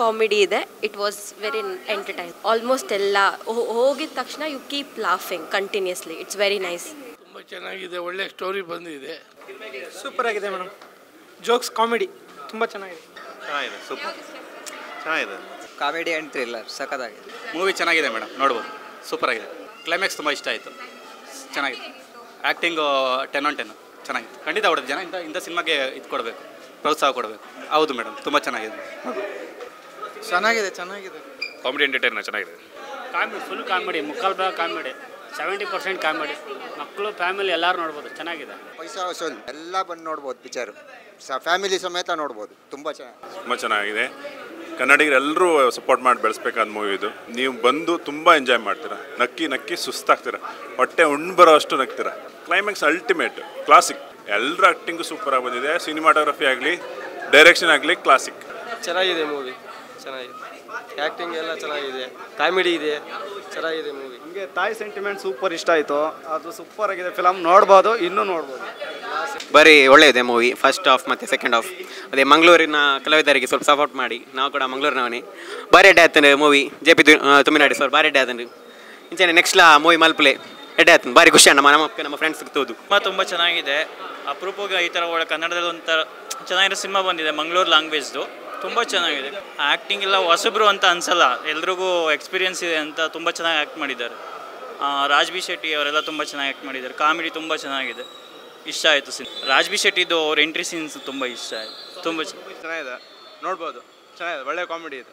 Comedy ಇದೆ. It was very entertain. Almost ಎಲ್ಲ ಹೋಗಿದ ತಕ್ಷಣ you keep laughing continuously. It's very nice. ತುಂಬ ಚೆನ್ನಾಗಿದೆ, ಒಳ್ಳೆ ಸ್ಟೋರಿ ಬಂದಿದೆ. ಸೂಪರ್ ಆಗಿದೆ ಮೇಡಮ್. ಜೋಕ್ಸ್ ಕಾಮಿಡಿ ತುಂಬ ಚೆನ್ನಾಗಿದೆ. ಸೂಪರ್ ಚೆನ್ನಾಗಿದೆ. ಕಾಮಿಡಿ ಆ್ಯಂಡ್ ಥ್ರಿಲ್ಲರ್ ಸಖತ್ತಾಗಿದೆ. ಮೂವಿ ಚೆನ್ನಾಗಿದೆ ಮೇಡಮ್, ನೋಡ್ಬೋದು. ಸೂಪರ್ ಆಗಿದೆ. ಕ್ಲೈಮ್ಯಾಕ್ಸ್ ತುಂಬ ಇಷ್ಟ ಆಯಿತು. ಚೆನ್ನಾಗಿದೆ. ಆ್ಯಕ್ಟಿಂಗು 10 on 10 ಚೆನ್ನಾಗಿತ್ತು. ಖಂಡಿತ ಹೊಡೆದು ಜನ ಇಂಥ ಸಿನಿಮಾಗೆ ಇದು ಕೊಡಬೇಕು, ಪ್ರೋತ್ಸಾಹ ಕೊಡಬೇಕು. ಹೌದು ಮೇಡಮ್, ತುಂಬ ಚೆನ್ನಾಗಿದೆ. ಚೆನ್ನಾಗಿದೆ. ಕಾಮಿಡಿ ಎಂಟರ್ಟೈನರ್ ಚೆನ್ನಾಗಿದೆ. ಕಾಮಿಡಿ ಫುಲ್ ಕಾಮಿಡಿ, ಮುಕ್ಕಾಲು ಭಾಗ ಕಾಮಿಡಿ, 70% ಕಾಮಿಡಿ. ಮಕ್ಕಳು ಫ್ಯಾಮಿಲಿ ಎಲ್ಲರೂ ನೋಡ್ಬೋದು, ಚೆನ್ನಾಗಿದೆ. ಪೈಸಾ ವಸೂಲ್ ಎಲ್ಲ ಬಂದು ನೋಡ್ಬೋದು. ಪಿಕ್ಚರು ಫ್ಯಾಮಿಲಿ ಸಮೇತ ನೋಡ್ಬೋದು. ತುಂಬ ಚೆನ್ನಾಗಿದೆ. ಕನ್ನಡಿಗರೆಲ್ಲರೂ ಸಪೋರ್ಟ್ ಮಾಡಿ ಬೆಳೆಸ್ಬೇಕಾದ ಮೂವಿ ಇದು. ನೀವು ಬಂದು ತುಂಬ ಎಂಜಾಯ್ ಮಾಡ್ತೀರಾ. ನಕ್ಕಿ ಸುಸ್ತಾಗ್ತೀರಾ. ಹೊಟ್ಟೆ ಬರೋ ಅಷ್ಟು ನಗ್ತೀರಾ. Climax ultimate classic. ಎಲ್ಲರ ಆ್ಯಕ್ಟಿಂಗು ಸೂಪರಾಗಿ ಬಂದಿದೆ. ಸಿನಿಮಾಟೋಗ್ರಫಿ ಆಗಲಿ, ಡೈರೆಕ್ಷನ್ ಆಗಲಿ ಕ್ಲಾಸಿಕ್. ಚೆನ್ನಾಗಿದೆ ಮೂವಿ, ಚೆನ್ನಾಗಿದೆ. ಆ್ಯಕ್ಟಿಂಗ್ ಎಲ್ಲ ಚೆನ್ನಾಗಿದೆ, ಕಾಮಿಡಿ ಇದೆ, ಚೆನ್ನಾಗಿದೆ ಮೂವಿ. ನಿಮಗೆ ತಾಯಿ ಸೆಂಟಿಮೆಂಟ್ ಸೂಪರ್ ಇಷ್ಟ ಆಯಿತು. ಅದು ಸೂಪರ್ ಆಗಿದೆ ಫಿಲಮ್, ನೋಡ್ಬೋದು, ಇನ್ನೂ ನೋಡ್ಬೋದು. ಬರೀ ಒಳ್ಳೆಯದೆ ಮೂವಿ. ಫಸ್ಟ್ ಹಾಫ್ ಮತ್ತು ಸೆಕೆಂಡ್ ಹಾಫ್. ಅದೇ ಮಂಗಳೂರಿನ ಕಲಾವಿದರಿಗೆ ಸ್ವಲ್ಪ ಸಪೋರ್ಟ್ ಮಾಡಿ. ನಾವು ಕೂಡ ಮಂಗಳೂರಿನವನೇ. ಭಾರಿ ಎಡ್ಡೆ ಆಯ್ತು ಮೂವಿ. JP ತುಮಿನಾಡಿ ಸರ್ ಭಾರಿ ಎಡ್ಡೆ ಆಯ್ತು. ಇಂಚೆ ನೆಕ್ಸ್ಟ್ ಮೂವಿ ಮಲ್ಪಲೆ ಎಡ್ಡೆ ಆಯ್ತು. ಭಾರಿ ಖುಷಿ ಅಣ್ಣ, ನಮ್ಮ ಫ್ರೆಂಡ್ಸ್ ತೋದು ತುಂಬ ಚೆನ್ನಾಗಿದೆ. ಅಪರೂಪವಾಗಿ ಈ ಥರ ಒಳ್ಳೆ ಕನ್ನಡದಲ್ಲಿ ಒಂಥರ ಚೆನ್ನಾಗಿರೋ ಸಿನಿಮಾ ಬಂದಿದೆ. ಮಂಗಳೂರು ಲ್ಯಾಂಗ್ವೇಜ್ದು ತುಂಬ ಚೆನ್ನಾಗಿದೆ. ಆ್ಯಕ್ಟಿಂಗ್ ಎಲ್ಲ ಹೊಸಬ್ರು ಅಂತ ಅನಿಸಲ್ಲ, ಎಲ್ರಿಗೂ ಎಕ್ಸ್ಪೀರಿಯನ್ಸ್ ಇದೆ ಅಂತ ತುಂಬ ಚೆನ್ನಾಗಿ ಆ್ಯಕ್ಟ್ ಮಾಡಿದ್ದಾರೆ. ರಾಜ್ ಬಿ ಶೆಟ್ಟಿ ಅವರೆಲ್ಲ ತುಂಬ ಚೆನ್ನಾಗಿ ಆ್ಯಕ್ಟ್ ಮಾಡಿದ್ದಾರೆ. ಕಾಮಿಡಿ ತುಂಬ ಚೆನ್ನಾಗಿದೆ, ಇಷ್ಟ ಆಯಿತು ರಾಜ್ ಬಿ ಶೆಟ್ಟಿದು ಅವ್ರ ಎಂಟ್ರಿ ಸೀನ್ಸ್ ತುಂಬ ಇಷ್ಟ ಆಯಿತು. ತುಂಬ ಚೆನ್ನಾಗಿದೆ, ನೋಡ್ಬೋದು. ಚೆನ್ನಾಗಿದೆ, ಒಳ್ಳೆ ಕಾಮಿಡಿ ಇದೆ.